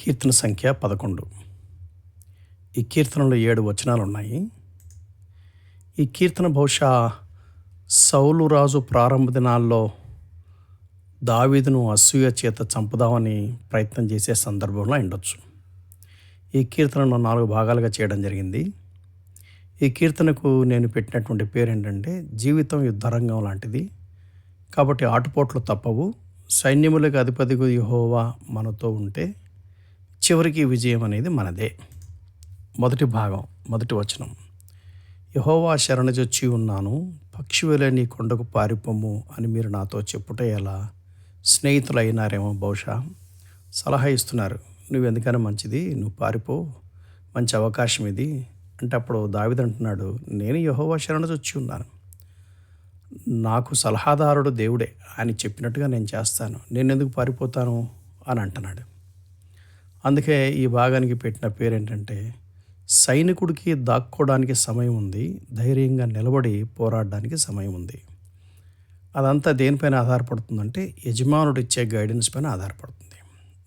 కీర్తన సంఖ్య 11. ఈ కీర్తనలో 7 వచనాలు ఉన్నాయి. ఈ కీర్తన బహుశా సౌలు రాజు ప్రారంభ దినాల్లో దావీదును అసూయ చేత చంపుదామని ప్రయత్నం చేసే సందర్భంలో ఉండొచ్చు. ఈ కీర్తనను 4 భాగాలుగా చేయడం జరిగింది. ఈ కీర్తనకు నేను పెట్టినటువంటి పేరు ఏంటంటే, జీవితం యుద్ధరంగం లాంటిది, కాబట్టి ఆటుపోట్లు తప్పవు, సైన్యములకు అధిపతిగా యెహోవా మనతో ఉంటే చివరికి విజయం అనేది మనదే. మొదటి భాగం, మొదటి వచనం. యెహోవా శరణుజొచ్చి ఉన్నాను, పక్షివలె నీ కొండకు పారిపోము అని మీరు నాతో చెప్పుట ఎలా? స్నేహితులు అయినారేమో బహుశా, సలహా ఇస్తున్నారు, నువ్వు ఎందుకైనా మంచిది, నువ్వు పారిపో, మంచి అవకాశం ఇది అంటే, అప్పుడు దావీదు అంటున్నాడు, నేను యెహోవా శరణుజొచ్చి ఉన్నాను, నాకు సలహాదారుడు దేవుడే, ఆయన చెప్పినట్టుగా నేను చేస్తాను, నేను ఎందుకు పారిపోతాను అని అంటున్నాడు. అందుకే ఈ భాగానికి పెట్టిన పేరేంటంటే, సైనికుడికి దాక్కోవడానికి సమయం ఉంది, ధైర్యంగా నిలబడి పోరాడడానికి సమయం ఉంది. అదంతా దేనిపైన ఆధారపడుతుందంటే, యజమానుడు ఇచ్చే గైడెన్స్ పైన ఆధారపడుతుంది.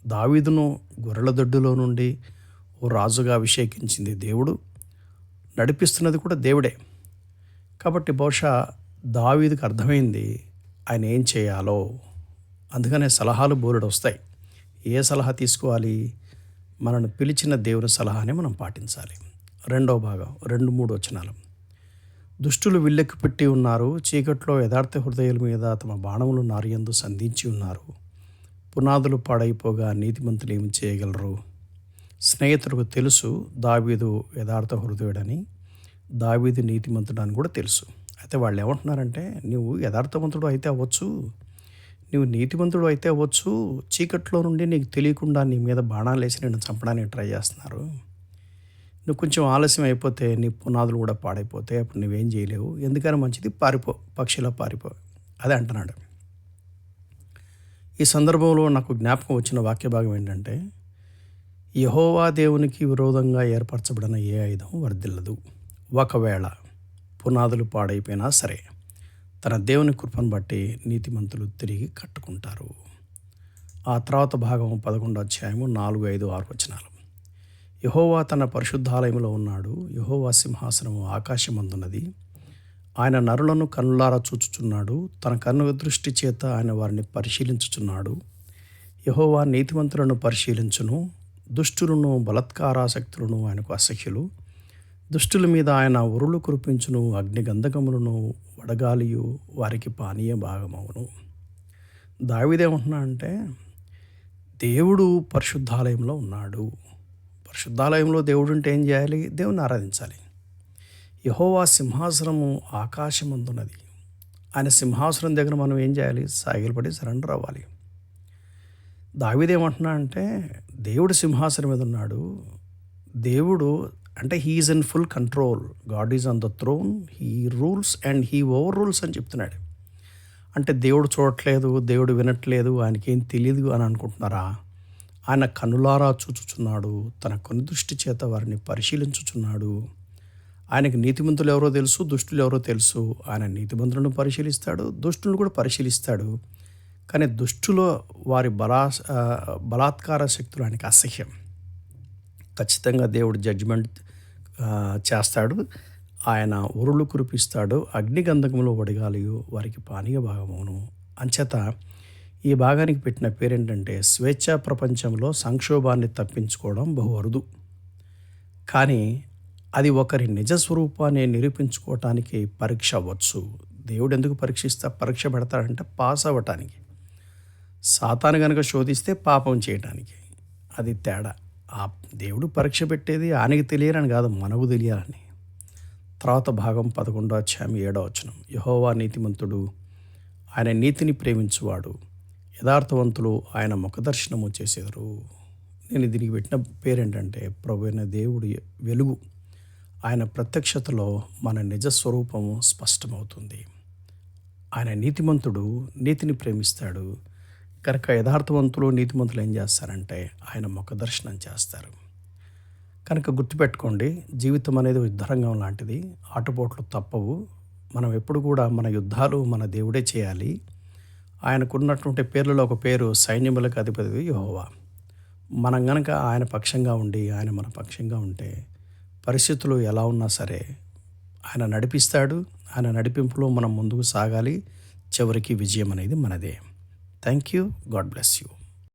దావీదును గొర్రెల దొడ్డులో నుండి ఓ రాజుగా అభిషేకించింది దేవుడు, నడిపిస్తున్నది కూడా దేవుడే. కాబట్టి బహుశా దావీదుకు అర్థమైంది ఆయన ఏం చేయాలో. అందుకనే సలహాలు బోలెడు వస్తాయి. ఏ సలహా తీసుకోవాలి? మనను పిలిచిన దేవుని సలహానే మనం పాటించాలి. రెండవ భాగం, 2-3 వచనాలు. దుష్టులు విల్లెక్కి పెట్టి ఉన్నారు, చీకట్లో యథార్థ హృదయాల మీద తమ బాణములు నారియందు సంధించి ఉన్నారు. పునాదులు పాడైపోగా నీతిమంతులు ఏమి చేయగలరు? స్నేహితులకు తెలుసు దావీదు యథార్థ హృదయుడని, దావీదు నీతిమంతుడు అని కూడా తెలుసు. అయితే వాళ్ళు ఏమంటున్నారంటే, నువ్వు యథార్థవంతుడు అయితే అవ్వచ్చు, నువ్వు నీతిమంతుడు అయితే అవ్వచ్చు, చీకట్లో నుండి నీకు తెలియకుండా నీ మీద బాణాలు వేసి నేను చంపడానికి ట్రై చేస్తున్నారు, నువ్వు కొంచెం ఆలస్యం అయిపోతే నీ పునాదులు కూడా పాడైపోతే అప్పుడు నువ్వేం చేయలేవు, ఎందుకైనా మంచిది పారిపో, పక్షిలా పారిపో, అదే అంటున్నాడు. ఈ సందర్భంలో నాకు జ్ఞాపకం వచ్చిన వాక్య భాగం ఏంటంటే, యెహోవా దేవునికి విరోధంగా ఏర్పరచబడిన ఏ ఆయుధం వర్ధిల్లదు, ఒకవేళ పునాదులు పాడైపోయినా సరే తన దేవుని కృపను బట్టి నీతిమంతులు తిరిగి కట్టుకుంటారు. ఆ తర్వాత భాగం 11వ అధ్యాయము 4, 5, 6 వచనాలు. యెహోవా తన పరిశుద్ధాలయంలో ఉన్నాడు, యెహోవా సింహాసనము ఆకాశమందున్నది, ఆయన నరులను కన్నులారా చూచుచున్నాడు, తన కన్ను దృష్టి చేత ఆయన వారిని పరిశీలించుచున్నాడు. యెహోవా నీతిమంతులను పరిశీలించును, దుష్టులను బలాత్కారాసక్తులను ఆయనకు అసహ్యులు. దుష్టుల మీద ఆయన ఉరులు కురిపించును, అగ్నిగంధకములను వడగాలియు వారికి పానీయ భాగమవును. దావీదేమంటున్నా అంటే, దేవుడు పరిశుద్ధాలయంలో ఉన్నాడు. పరిశుద్ధాలయంలో దేవుడు ఉంటే ఏం చేయాలి? దేవుని ఆరాధించాలి. యెహోవా సింహాసనము ఆకాశమందున్నది, ఆయన సింహాసనం దగ్గర మనం ఏం చేయాలి? సాగిలపడి సరెండర్ అవ్వాలి. దావీదేమంటున్నా అంటే, దేవుడు సింహాసనం మీద ఉన్నాడు, దేవుడు అంటే he is in full control, god is on the throne, he rules and he over rules అని చెప్తున్నాడు. అంటే దేవుడు చూడట్లేదు, దేవుడు వినట్లేదు, ఆయనకేం తెలియదు అని అనుకుంటున్నారా? ఆయన కన్నులారా చూచుచున్నాడు, తన కనుదృష్టి చేత వారిని పరిశీలించుచున్నాడు. ఆయనకి నీతిమంతులు ఎవరో తెలుసు, దుష్టులు ఎవరో తెలుసు. ఆయన నీతిమంతులను పరిశీలిస్తాడు, దుష్టులను కూడా పరిశీలిస్తాడు. కానీ దుష్టులో వారి బలాత్కార శక్తులు ఆయనకి అసహ్యం. ఖచ్చితంగా దేవుడు జడ్జిమెంట్ చేస్తాడు, ఆయన ఉరులు కురిపిస్తాడు, అగ్నిగంధకములో వడగాలియు వారికి పానీయ భాగమును. అంచేత ఈ భాగానికి పెట్టిన పేరేంటంటే, స్వేచ్ఛా ప్రపంచంలో సంక్షోభాన్ని తప్పించుకోవడం బహు అరుదు, కానీ అది ఒకరి నిజస్వరూపాన్ని నిరూపించుకోవటానికి పరీక్ష అవ్వచ్చు. దేవుడు ఎందుకు పరీక్ష పెడతాడంటే పాస్ అవ్వటానికి. సాతాను కనుక శోధిస్తే పాపం చేయటానికి, అది తేడా. ఆ దేవుడు పరీక్ష పెట్టేది ఆయనకి తెలియాలని కాదు, మనకు తెలియాలని. తర్వాత భాగం 11వ అధ్యాయం 7వ వచనం. యెహోవా నీతిమంతుడు, ఆయన నీతిని ప్రేమించువాడు, యథార్థవంతులు ఆయన ముఖదర్శనము చేసేవారు. నేను దీనికి పెట్టిన పేరేంటంటే, ప్రభువైన దేవుడు వెలుగు, ఆయన ప్రత్యక్షతలో మన నిజస్వరూపము స్పష్టమవుతుంది. ఆయన నీతిమంతుడు, నీతిని ప్రేమిస్తాడు కనుక యథార్థవంతులు నీతిమంతులు ఏం చేస్తారంటే ఆయన ముఖ దర్శనం చేస్తారు. కనుక గుర్తుపెట్టుకోండి, జీవితం అనేది యుద్ధరంగం లాంటిది, ఆటుపోట్లు తప్పవు. మనం ఎప్పుడు కూడా మన యుద్ధాలు మన దేవుడే చేయాలి. ఆయనకున్నటువంటి పేర్లలో ఒక పేరు సైన్యములకు అధిపతి యెహోవా. మనం గనక ఆయన పక్షంగా ఉండి, ఆయన మన పక్షంగా ఉంటే పరిస్థితులు ఎలా ఉన్నా సరే ఆయన నడిపిస్తాడు. ఆయన నడిపింపులో మనం ముందుకు సాగాలి. చివరికి విజయం అనేది మనదే. Thank you. God bless you.